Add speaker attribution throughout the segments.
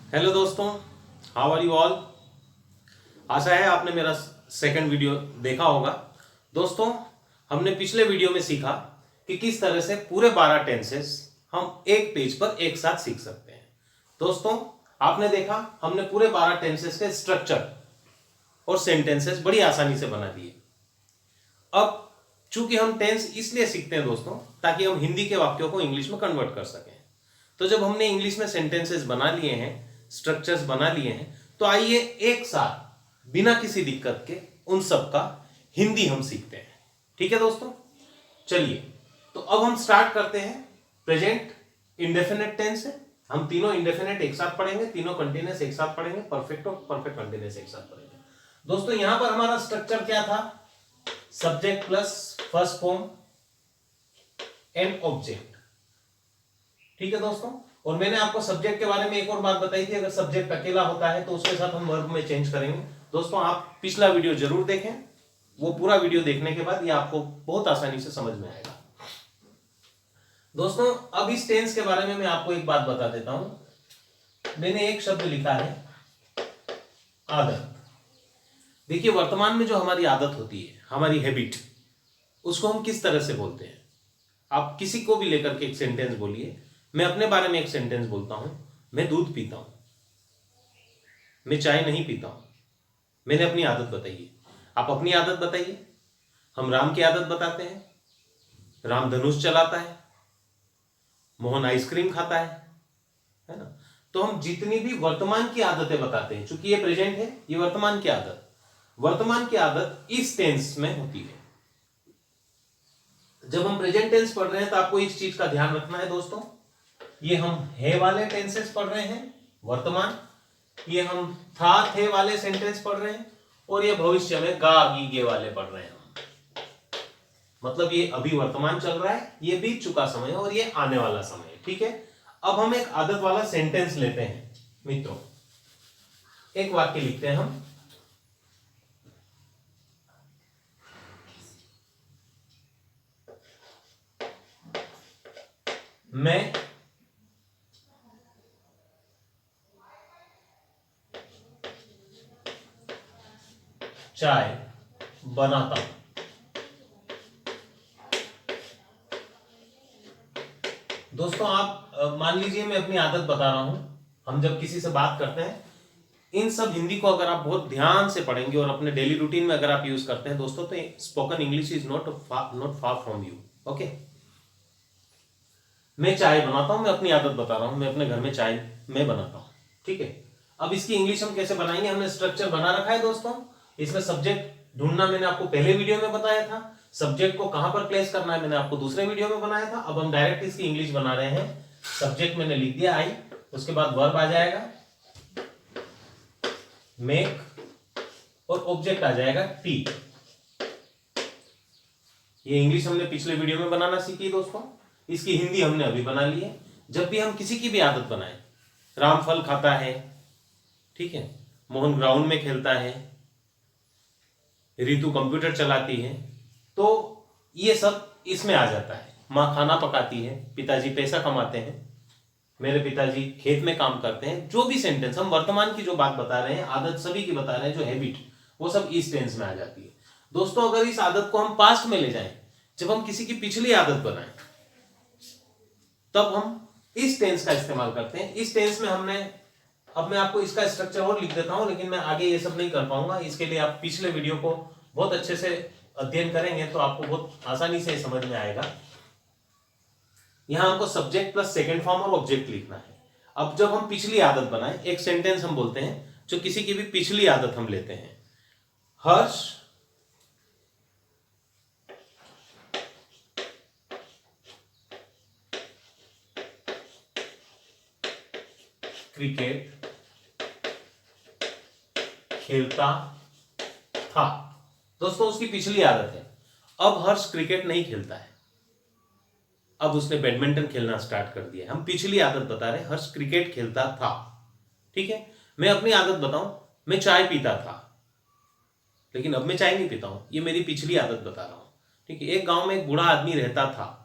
Speaker 1: Hello दोस्तों, how are you all. आशा है आपने मेरा सेकंड वीडियो देखा होगा। दोस्तों, हमने पिछले वीडियो में सीखा कि किस तरह से पूरे 12 टेंसेस हम एक पेज पर एक साथ सीख सकते हैं। दोस्तों, आपने देखा हमने पूरे 12 टेंसेस के स्ट्रक्चर और सेंटेंसेस बड़ी आसानी से बना दिए। अब चूंकि हम टेंस इसलिए सीखते हैं दोस्तों, ताकि हम हिंदी के वाक्यों को इंग्लिश में कन्वर्ट कर सकें। तो जब हमने इंग्लिश में सेंटेंसेस बना लिए हैं, स्ट्रक्चर्स बना लिए हैं, तो आइए एक साथ बिना किसी दिक्कत के उन सब का हिंदी हम सीखते हैं। ठीक है दोस्तों, चलिए तो अब हम स्टार्ट करते हैं। प्रेजेंट इंडेफिनिट टेंस है, हम तीनों इंडेफिनिट एक साथ पढ़ेंगे, तीनों कंटिन्यूअस एक साथ पढ़ेंगे, परफेक्ट और परफेक्ट कंटिन्यूअस एक साथ पढ़ेंगे। दोस्तों, यहां पर हमारा स्ट्रक्चर क्या था? Subject plus first form and object. ठीक है दोस्तों, और मैंने आपको सब्जेक्ट के बारे में एक और बात बताई थी, अगर सब्जेक्ट अकेला होता है तो उसके साथ हम वर्ब में चेंज करेंगे। दोस्तों, आप पिछला वीडियो जरूर देखें, वो पूरा वीडियो देखने के बाद ये आपको बहुत आसानी से समझ में आएगा। दोस्तों, अब इस टेंस के बारे में मैं आपको एक बात बता देता हूं। मैंने एक शब्द लिखा है आदत। देखिए, वर्तमान में जो हमारी आदत होती है, हमारी हैबिट, उसको हम किस तरह से बोलते हैं? आप किसी को भी लेकर के एक सेंटेंस बोलिए। मैं अपने बारे में एक सेंटेंस बोलता हूं, मैं दूध पीता हूं, मैं चाय नहीं पीता हूं। मैंने अपनी आदत बताई है, आप अपनी आदत बताइए। हम राम की आदत बताते हैं, राम धनुष चलाता है, मोहन आइसक्रीम खाता है ना। तो हम जितनी भी वर्तमान की आदतें बताते हैं, चूंकि ये प्रेजेंट है, ये वर्तमान की आदत इस टेंस में होती है। जब हम प्रेजेंट टेंस पढ़ रहे हैं तो आपको इस चीज का ध्यान रखना है दोस्तों, ये हम है वाले टेंसेस पढ़ रहे हैं वर्तमान, ये हम था थे वाले सेंटेंस पढ़ रहे हैं, और ये भविष्य में गा गी गे वाले पढ़ रहे हैं हम। मतलब ये अभी वर्तमान चल रहा है, ये बीत चुका समय है, और ये आने वाला समय है। ठीक है, अब हम एक आदत वाला सेंटेंस लेते हैं मित्रों। एक वाक्य लिखते हैं हम, मैं चाय बनाता हूं। दोस्तों, आप मान लीजिए मैं अपनी आदत बता रहा हूं। हम जब किसी से बात करते हैं, इन सब हिंदी को अगर आप बहुत ध्यान से पढ़ेंगे और अपने डेली रूटीन में अगर आप यूज करते हैं दोस्तों, तो spoken English is not far from you. Okay, मैं चाय बनाता हूं, मैं अपनी आदत बता रहा हूं, मैं अपने घर में चाय मैं बनाता हूं। ठीक है, अब इसकी इंग्लिश हम कैसे बनाएंगे? हमने स्ट्रक्चर बना रखा है दोस्तों। इसमें सब्जेक्ट ढूंढना मैंने आपको पहले वीडियो में बताया था, सब्जेक्ट को कहां पर प्लेस करना है मैंने आपको दूसरे वीडियो में बनाया था। अब हम डायरेक्ट इसकी इंग्लिश बना रहे हैं। सब्जेक्ट मैंने लिख दिया आई, उसके बाद वर्ब आ जाएगा मेक, और ऑब्जेक्ट आ जाएगा टी। ये इंग्लिश हमने पिछले वीडियो में बनाना सीखी दोस्तों, इसकी हिंदी हमने अभी बना ली है। जब भी हम किसी की भी आदत बनाएं, राम फल खाता है, ठीक है, मोहन ग्राउंड में खेलता है, ऋतु कंप्यूटर चलाती है, तो ये सब इसमें आ जाता है। माँ खाना पकाती है, पिताजी पैसा कमाते हैं, मेरे पिताजी खेत में काम करते हैं। जो भी सेंटेंस हम वर्तमान की जो बात बता रहे हैं, आदत सभी की बता रहे हैं, जो हैबिट, वो सब इस टेंस में आ जाती है। दोस्तों, अगर इस आदत को हम पास्ट में ले जाएं, जब हम किसी की पिछली आदत बनाएं, तब हम इस टेंस का इस्तेमाल करते हैं। इस टेंस में हमने, अब मैं आपको इसका स्ट्रक्चर और लिख देता हूं, लेकिन मैं आगे ये सब नहीं कर पाऊंगा। इसके लिए आप पिछले वीडियो को बहुत अच्छे से अध्ययन करेंगे तो आपको बहुत आसानी से समझ में आएगा। यहां हमको सब्जेक्ट प्लस सेकंड फॉर्म और ऑब्जेक्ट लिखना है। अब जब हम पिछली आदत बनाएं, एक सेंटेंस हम बोलते हैं जो किसी की भी पिछली आदत हम लेते हैं। हर्ष क्रिकेट खेलता था। दोस्तों, उसकी पिछली आदत है। अब हर्ष क्रिकेट नहीं खेलता है, अब उसने बैडमिंटन खेलना स्टार्ट कर दिया है। हम पिछली आदत बता रहे हैं, हर्ष क्रिकेट खेलता था। ठीक है, मैं अपनी आदत बताऊं, मैं चाय पीता था, लेकिन अब मैं चाय नहीं पीता हूं, ये मेरी पिछली आदत बता रहा हूं। ठीक है, एक गांव में एक बूढ़ा आदमी रहता था।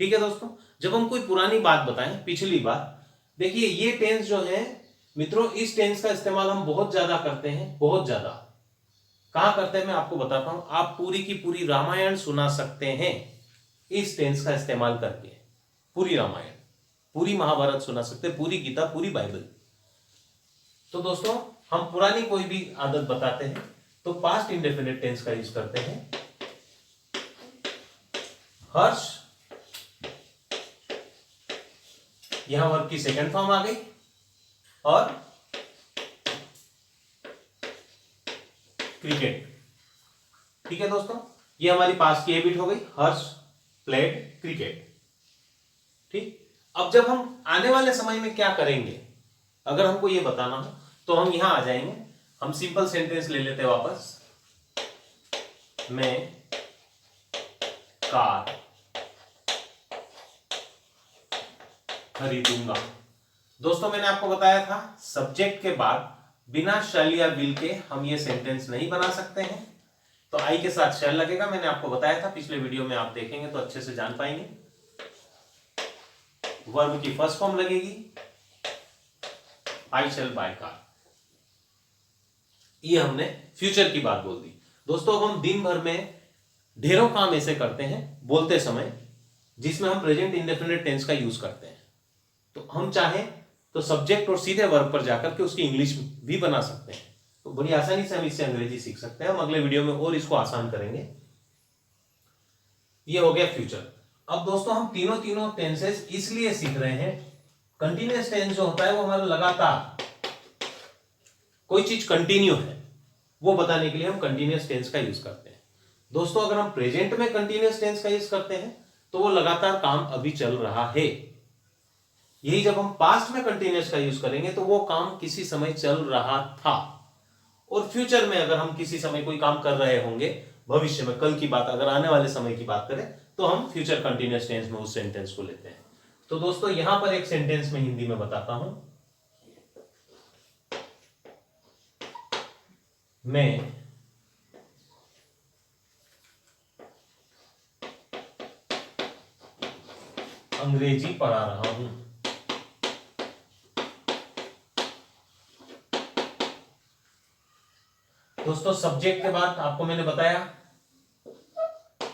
Speaker 1: ठीक है दोस्तों, जब हम कोई पुरानी बात बताएं, पिछली बात, देखिए ये टेंस जो है मित्रों इस टेंस का इस्तेमाल हम बहुत ज्यादा करते हैं, बहुत ज्यादा। कहां करते हैं मैं आपको बताता हूं। आप पूरी की पूरी रामायण सुना सकते हैं इस टेंस का इस्तेमाल करके। पूरी रामायण, पूरी महाभारत सुना सकते हैं, पूरी गीता, पूरी बाइबल। तो दोस्तों हम पुरानी कोई भी आदत बताते हैं तो पास्ट इंडेफिनिट टेंस का यूज करते हैं। हर्ष, यहां वर्ब की सेकंड फॉर्म आ गई, और क्रिकेट। ठीक है दोस्तों, ये हमारी पास्ट की हैबिट हो गई, हर्ष प्लेड क्रिकेट। ठीक, अब जब हम आने वाले समय में क्या करेंगे, अगर हमको ये बताना हो तो हम यहां आ जाएंगे। हम सिंपल सेंटेंस ले लेते हैं वापस। मैं कार खरीदूंगा। दोस्तों मैंने आपको बताया था सब्जेक्ट के बाद बिना शैल या विल के हम ये सेंटेंस नहीं बना सकते हैं। तो आई के साथ शैल लगेगा, मैंने आपको बताया था पिछले वीडियो में, आप देखेंगे तो अच्छे से जान पाएंगे। वर्ब की फर्स्ट फॉर्म लगेगी, आई शैल बाय कार। ये हमने फ्यूचर की बात बोल दी। दोस्तों अब हम दिन भर में ढेरों काम ऐसे करते हैं बोलते समय जिसमें हम प्रेजेंट इंडेफिनिट टेंस का यूज करते हैं। तो हम चाहें तो सब्जेक्ट और सीधे वर्ब पर जाकर के उसकी इंग्लिश भी बना सकते हैं। तो बड़ी आसानी से हम इससे अंग्रेजी सीख सकते हैं। हम अगले वीडियो में और इसको आसान करेंगे। ये हो गया फ्यूचर। अब दोस्तों हम तीनों टेंसेस इसलिए सीख रहे हैं, कंटिन्यूअस टेंस जो होता है वो हमारा लगातार कोई चीज कंटिन्यू है वो बताने के लिए हम कंटिन्यूअस टेंस का यूज करते हैं। दोस्तों अगर हम प्रेजेंट में कंटिन्यूअस टेंस का यूज करते हैं तो वो लगातार काम अभी चल रहा है। यही जब हम पास्ट में कंटिन्यूअस का यूज करेंगे तो वो काम किसी समय चल रहा था। और फ्यूचर में अगर हम किसी समय कोई काम कर रहे होंगे, भविष्य में, कल की बात, अगर आने वाले समय की बात करें तो हम फ्यूचर कंटिन्यूअस टेंस में उस सेंटेंस को लेते हैं। तो दोस्तों यहां पर एक सेंटेंस में हिंदी में बताता हूं। मैं अंग्रेजी पढ़ा रहा हूं। दोस्तों सब्जेक्ट के बाद आपको मैंने बताया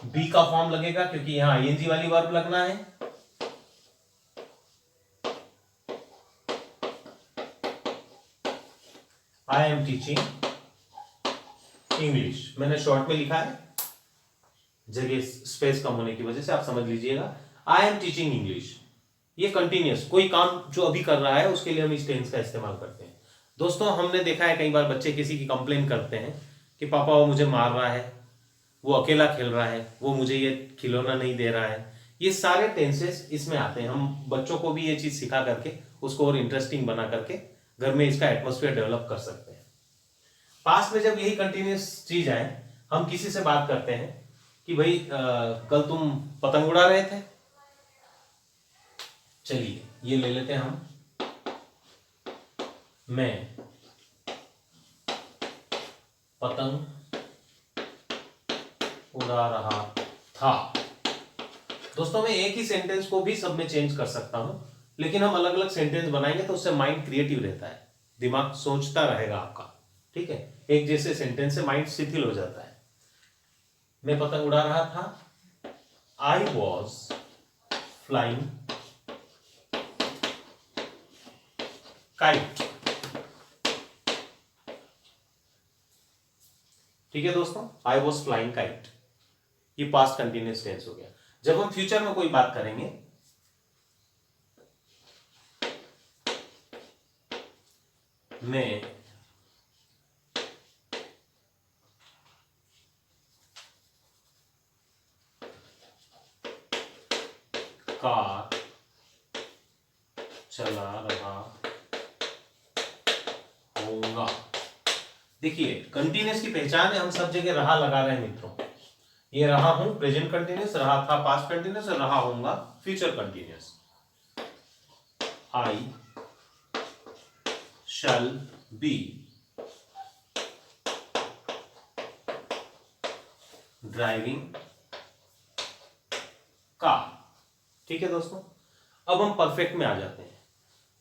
Speaker 1: बी का फॉर्म लगेगा क्योंकि यहां आईएनजी वाली वर्ब लगना है। आई एम टीचिंग इंग्लिश, मैंने शॉर्ट में लिखा है, जगह स्पेस कम होने की वजह से आप समझ लीजिएगा। आई एम टीचिंग इंग्लिश, ये कंटिन्यूअस कोई काम जो अभी कर रहा है उसके लिए हम इस टेंस का इस्तेमाल करते हैं। दोस्तों हमने देखा है कई बार बच्चे किसी की कंप्लेन करते हैं कि पापा वो मुझे मार रहा है, वो अकेला खेल रहा है, वो मुझे ये खिलौना नहीं दे रहा है। ये सारे टेंसेस इसमें आते हैं। हम बच्चों को भी ये चीज सिखा करके उसको और इंटरेस्टिंग बना करके घर में इसका एटमोस्फेयर डेवलप कर सकते हैं। पास्ट में जब यही कंटिन्यूस चीज आए, हम किसी से बात करते हैं कि भाई कल तुम पतंग उड़ा रहे थे, चलिए ये ले लेते हैं हम, मैं पतंग उड़ा रहा था। दोस्तों मैं एक ही सेंटेंस को भी सब में चेंज कर सकता हूं, लेकिन हम अलग अलग सेंटेंस बनाएंगे तो उससे माइंड क्रिएटिव रहता है, दिमाग सोचता रहेगा आपका। ठीक है, एक जैसे सेंटेंस से माइंड शिथिल हो जाता है। मैं पतंग उड़ा रहा था, आई वॉज फ्लाइंग काइट। ठीक है दोस्तों, आई वॉज फ्लाइंग काइट, ये पास्ट कंटिन्यूअस टेंस हो गया। जब हम फ्यूचर में कोई बात करेंगे, मैं कार चला रहा होगा। देखिए कंटिन्यूअस की पहचान है, हम सब जगह रहा लगा रहे हैं मित्रों। ये रहा हूं प्रेजेंट कंटिन्यूअस, रहा था पास्ट कंटिन्यूअस, और रहा होऊंगा future continuous. I shall be driving car. ठीक है दोस्तों, अब हम परफेक्ट में आ जाते हैं।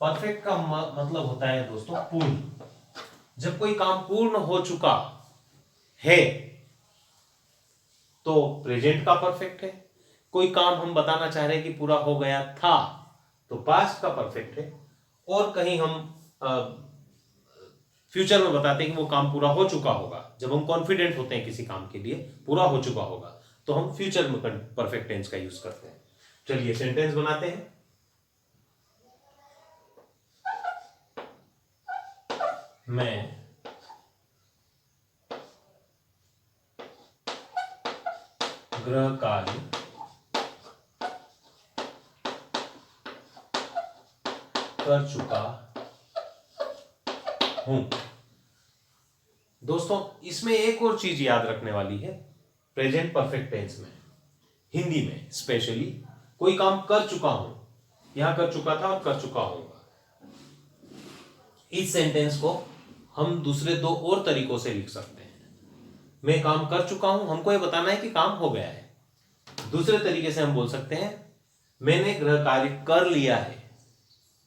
Speaker 1: परफेक्ट का मतलब होता है दोस्तों पूर्ण। जब कोई काम पूर्ण हो चुका है तो प्रेजेंट का परफेक्ट है। कोई काम हम बताना चाह रहे हैं कि पूरा हो गया था तो पास्ट का परफेक्ट है। और कहीं हम फ्यूचर में बताते हैं कि वो काम पूरा हो चुका होगा, जब हम कॉन्फिडेंट होते हैं किसी काम के लिए पूरा हो चुका होगा तो हम फ्यूचर में परफेक्ट टेंस का यूज करते हैं। चलिए सेंटेंस बनाते हैं। मैं गृह कार्य कर चुका हूं। दोस्तों इसमें एक और चीज याद रखने वाली है, प्रेजेंट परफेक्ट टेंस में हिंदी में स्पेशली कोई काम कर चुका हूं, यहां कर चुका था और कर चुका हूं, इस सेंटेंस को हम दूसरे दो और तरीकों से लिख सकते हैं। मैं काम कर चुका हूं, हमको ये बताना है कि काम हो गया है। दूसरे तरीके से हम बोल सकते हैं मैंने गृह कार्य कर लिया है।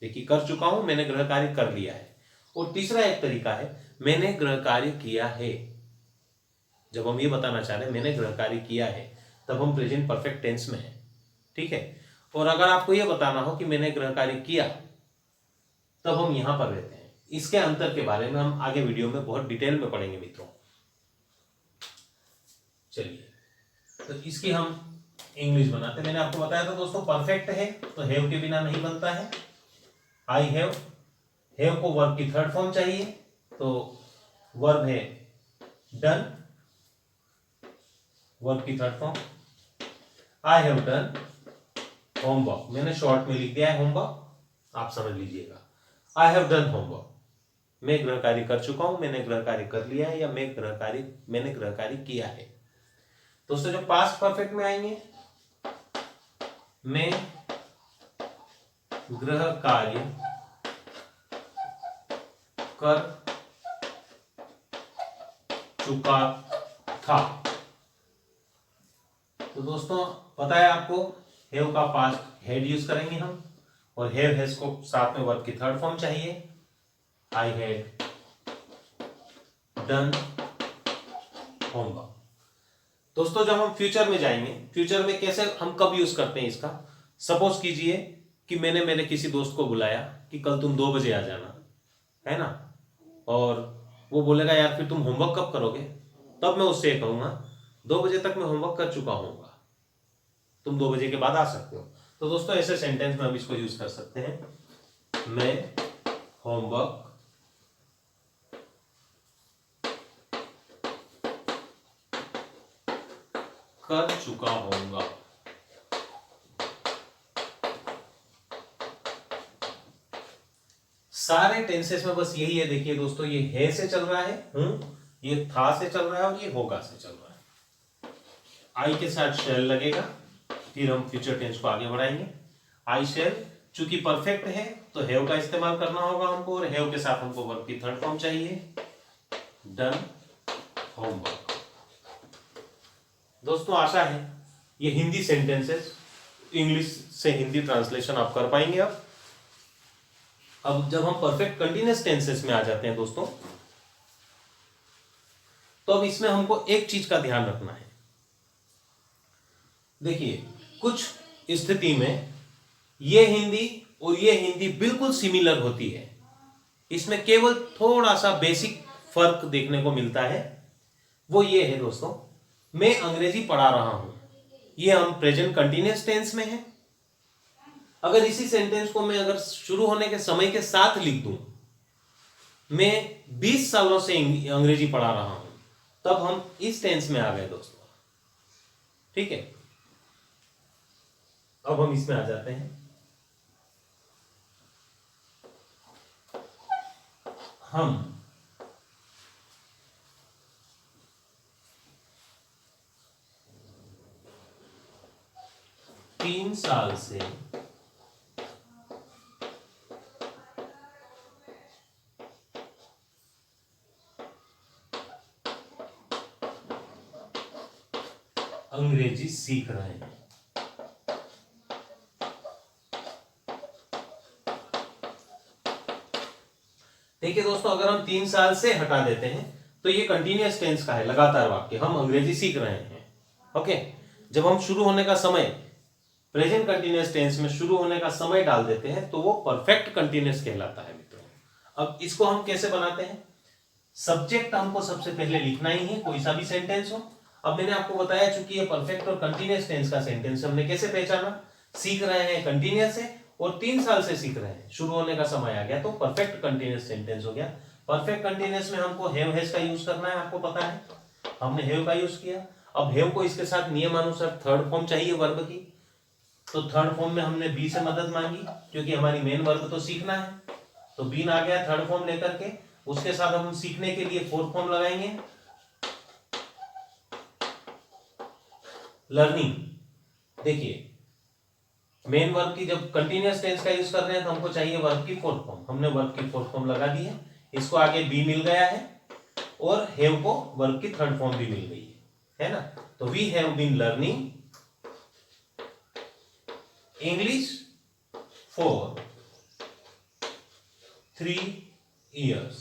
Speaker 1: देखिए कर चुका हूं, मैंने गृह कार्य कर लिया है। और तीसरा एक तरीका है मैंने गृह कार्य किया है। जब हम ये बताना चाह रहे हैं मैंने गृह कार्य किया है तब हम प्रेजेंट परफेक्ट टेंस में है, ठीक है। और अगर आपको यह बताना हो कि मैंने गृह कार्य किया तब हम यहां पर रहते हैं। इसके अंतर के बारे में हम आगे वीडियो में बहुत डिटेल में पढ़ेंगे मित्रों। चलिए तो इसकी हम इंग्लिश बनाते हैं। मैंने आपको बताया था दोस्तों परफेक्ट है तो हैव के बिना नहीं बनता है। आई हैव को वर्ब की थर्ड फॉर्म चाहिए तो वर्ब है डन, वर्ब की third form. I have done homework, मैंने शॉर्ट में लिख दिया है होमवर्क, आप समझ लीजिएगा। आई हैव डन होमवर्क, मैं गृह कार्य कर चुका हूं, मैंने गृह कार्य कर लिया है, या मैंने गृह कार्य किया है। दोस्तों जो पास्ट परफेक्ट में आएंगे, मैं गृह कार्य कर चुका था। तो दोस्तों पता है आपको हैव का पास्ट हैड यूज करेंगे हम, और हैव हैज को साथ में वर्ब की थर्ड फॉर्म चाहिए। I had done homework. दोस्तों जब हम फ्यूचर में जाएंगे, फ्यूचर में कैसे हम कब यूज करते हैं इसका, सपोज कीजिए कि मैंने मेरे किसी दोस्त को बुलाया कि कल तुम 2 बजे आ जाना, है ना, और वो बोलेगा यार फिर तुम होमवर्क कब करोगे, तब मैं उससे कहूंगा 2 बजे तक मैं होमवर्क कर चुका हूँ, तुम 2 बजे के बाद आ सकते हो। तो दोस्तों ऐसे सेंटेंस में हम इसको यूज कर सकते हैं, मैं होमवर्क कर चुका होऊंगा। सारे टेंसेस में बस यही है, देखिए दोस्तों ये है से चल रहा है, ये था से चल रहा है और ये होगा से चल रहा है। आई के साथ शेल लगेगा, फिर हम फ्यूचर टेंस को आगे बढ़ाएंगे। आई शेल चूंकि परफेक्ट है तो हैव का इस्तेमाल करना होगा हमको, और हैव के साथ हमको वर्ब की थर्ड फॉर्म चाहिए, डन होमवर्क। दोस्तों आशा है ये हिंदी सेंटेंसेस इंग्लिश से हिंदी ट्रांसलेशन आप कर पाएंगे। अब जब हम परफेक्ट कंटीन्यूअस टेंसेस में आ जाते हैं दोस्तों, तो अब इसमें हमको एक चीज का ध्यान रखना है। देखिए कुछ स्थिति में ये हिंदी और ये हिंदी बिल्कुल सिमिलर होती है, इसमें केवल थोड़ा सा बेसिक फर्क देखने को मिलता है। वो ये है दोस्तों, मैं अंग्रेजी पढ़ा रहा हूं, ये हम प्रेजेंट कंटीन्यूअस टेंस में है। अगर इसी सेंटेंस को मैं अगर शुरू होने के समय के साथ लिख दूं, मैं 20 सालों से अंग्रेजी पढ़ा रहा हूं, तब हम इस टेंस में आ गए दोस्तों, ठीक है। अब हम इसमें आ जाते हैं, हम 3 साल से अंग्रेजी सीख रहे हैं। देखिए दोस्तों, अगर हम 3 साल से हटा देते हैं तो ये कंटिन्यूअस टेंस का है, लगातार वाक्य, हम अंग्रेजी सीख रहे हैं। ओके, जब हम शुरू होने का समय प्रेजेंट कंटिन्यूअस टेंस में शुरू होने का समय डाल देते हैं तो वो परफेक्ट कंटिन्यूअस कहलाता है मित्रों। अब इसको हम कैसे बनाते हैं? सब्जेक्ट हमको सबसे पहले लिखना ही है, कोई सा भी सेंटेंस हो। अब मैंने आपको बताया, चूंकि ये परफेक्ट और कंटिन्यूअस टेंस का सेंटेंस, हमने कैसे पहचाना? सीख रहे हैं कंटिन्यूअस है और 3 साल से सीख रहे हैं, शुरू होने का समय आ गया तो परफेक्ट कंटिन्यूअस सेंटेंस हो गया। परफेक्ट कंटिन्यूअस में हमको हैव हैज का यूज करना है, आपको पता है, हमने हैव का यूज किया। अब हैव को इसके साथ नियमानुसार थर्ड फॉर्म चाहिए वर्ब की, तो थर्ड फॉर्म में हमने बी से मदद मांगी, क्योंकि हमारी मेन वर्ब तो सीखना है। तो बीन आ गया थर्ड फॉर्म लेकर के, उसके साथ हम सीखने के लिए फोर्थ फॉर्म लगाएंगे, लर्निंग। देखिए, मेन वर्ब की जब कंटिन्यूअस टेंस का यूज कर रहे हैं तो हमको चाहिए वर्ब की फोर्थ फॉर्म, हमने वर्ब की फोर्थ फॉर्म लगा दी है। इसको आगे बी मिल गया है और हैव को वर्ब की थर्ड फॉर्म भी मिल गई है ना। तो we have been learning English for 3 years।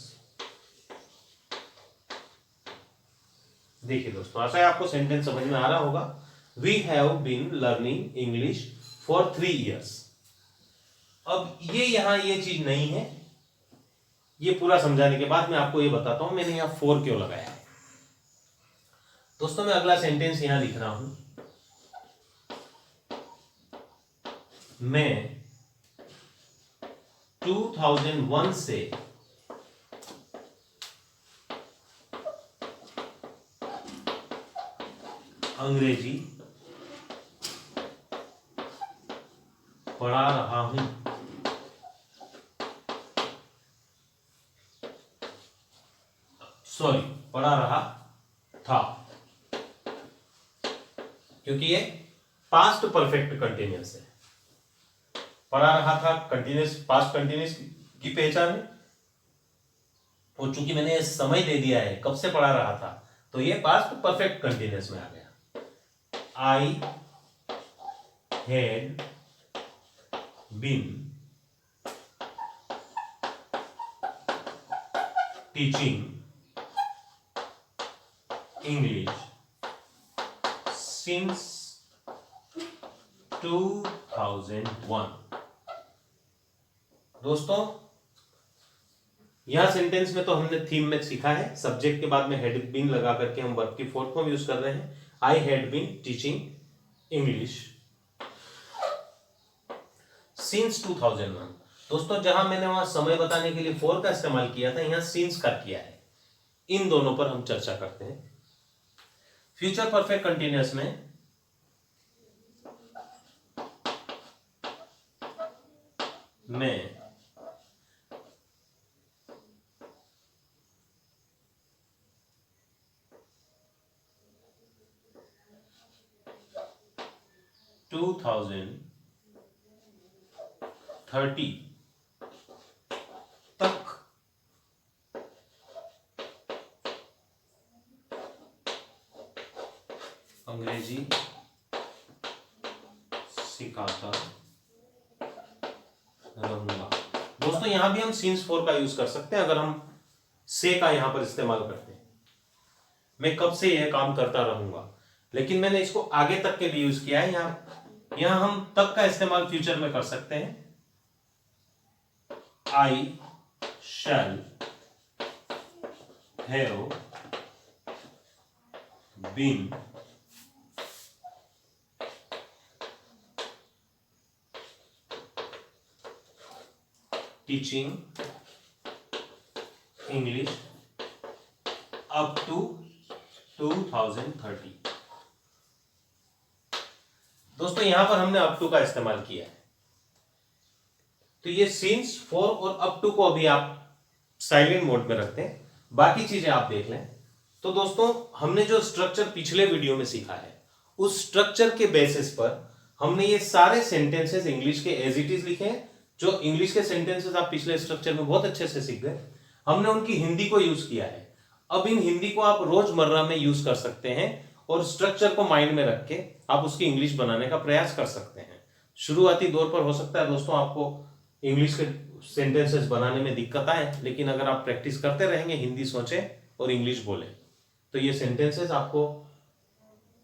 Speaker 1: देखिए दोस्तों, आशा है आपको सेंटेंस समझ में आ रहा होगा। We have been learning English for 3 years। अब ये यहां ये चीज नहीं है, ये पूरा समझाने के बाद मैं आपको ये बताता हूं मैंने यहां 4 क्यों लगाया है। दोस्तों, मैं अगला सेंटेंस यहां लिख रहा हूं, मैं 2001 से अंग्रेजी पढ़ा रहा हूं। सॉरी, पढ़ा रहा था, क्योंकि ये पास्ट परफेक्ट कंटिन्यूअस है। पढ़ा रहा था कंटिन्यूअस, पास्ट कंटिन्यूअस की पहचान है, और चूंकि मैंने समय दे दिया है कब से पढ़ा रहा था, तो ये पास्ट परफेक्ट कंटिन्यूअस में आ गया। I had been teaching English since 2001। दोस्तों, यहां सेंटेंस में तो हमने थीम में सीखा है, सब्जेक्ट के बाद में हैड बीन लगा करके हम वर्ब की फोर्थ फॉर्म यूज कर रहे हैं। I had been teaching English since 2001। दोस्तों, जहां मैंने वहां समय बताने के लिए फॉर का इस्तेमाल किया था, यहां सिंस का किया है। इन दोनों पर हम चर्चा करते हैं। फ्यूचर परफेक्ट कंटिन्यूअस में मैं 2030 तक अंग्रेजी सिखाता रहूंगा। दोस्तों, यहां भी हम सिंस 4 का यूज कर सकते हैं, अगर हम से का यहां पर इस्तेमाल करते हैं। मैं कब से यह काम करता रहूंगा, लेकिन मैंने इसको आगे तक के लिए यूज किया है। यहां हम तक का इस्तेमाल फ्यूचर में कर सकते हैं। I shall have been teaching English up to 2030। दोस्तों, यहां पर हमने अप टू का इस्तेमाल किया है, तो ये सिंस 4 और अप टू को अभी आप साइलेंट मोड में रखते हैं, बाकी चीजें आप देख लें। तो दोस्तों, हमने जो स्ट्रक्चर पिछले वीडियो में सीखा है, उस स्ट्रक्चर के बेसिस पर हमने ये सारे सेंटेंसेस इंग्लिश के एज इट इज लिखे हैं। जो इंग्लिश के सेंटेंसेस आप पिछले स्ट्रक्चर में बहुत अच्छे से सीख गए, हमने उनकी हिंदी को यूज किया है। अब इन हिंदी को आप रोजमर्रा में यूज कर सकते हैं और स्ट्रक्चर को माइंड में रख के आप उसकी इंग्लिश बनाने का प्रयास कर सकते हैं। शुरुआती दौर पर हो सकता है दोस्तों आपको इंग्लिश के सेंटेंसेस बनाने में दिक्कत आए, लेकिन अगर आप प्रैक्टिस करते रहेंगे, हिंदी सोचें और इंग्लिश बोलें, तो ये सेंटेंसेस आपको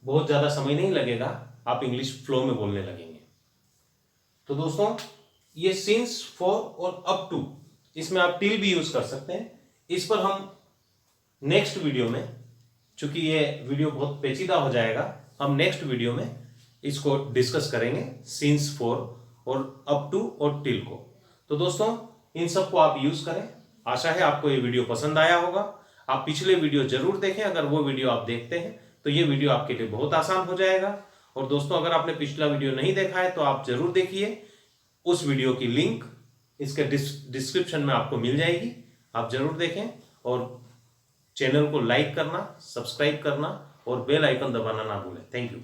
Speaker 1: बहुत ज़्यादा समय नहीं लगेगा, आप इंग्लिश फ्लो में बोलने लगेंगे। तो दोस्तों ये सिंस, फॉर और अप टू, इसमें आप टिल भी यूज कर सकते हैं। इस पर हम नेक्स्ट वीडियो में, चूंकि ये वीडियो बहुत पेचीदा हो जाएगा, हम नेक्स्ट वीडियो में इसको डिस्कस करेंगे, सिंस, फॉर और अप टू और टिल को। तो दोस्तों इन सबको आप यूज करें। आशा है आपको ये वीडियो पसंद आया होगा। आप पिछले वीडियो जरूर देखें, अगर वो वीडियो आप देखते हैं तो ये वीडियो आपके लिए बहुत आसान हो जाएगा। और दोस्तों अगर आपने पिछला वीडियो नहीं देखा है तो आप जरूर देखिए, उस वीडियो की लिंक इसके डिस्क्रिप्शन में आपको मिल जाएगी, आप जरूर देखें। और चैनल को लाइक करना, सब्सक्राइब करना और बेल आइकन दबाना ना भूलें। Thank you.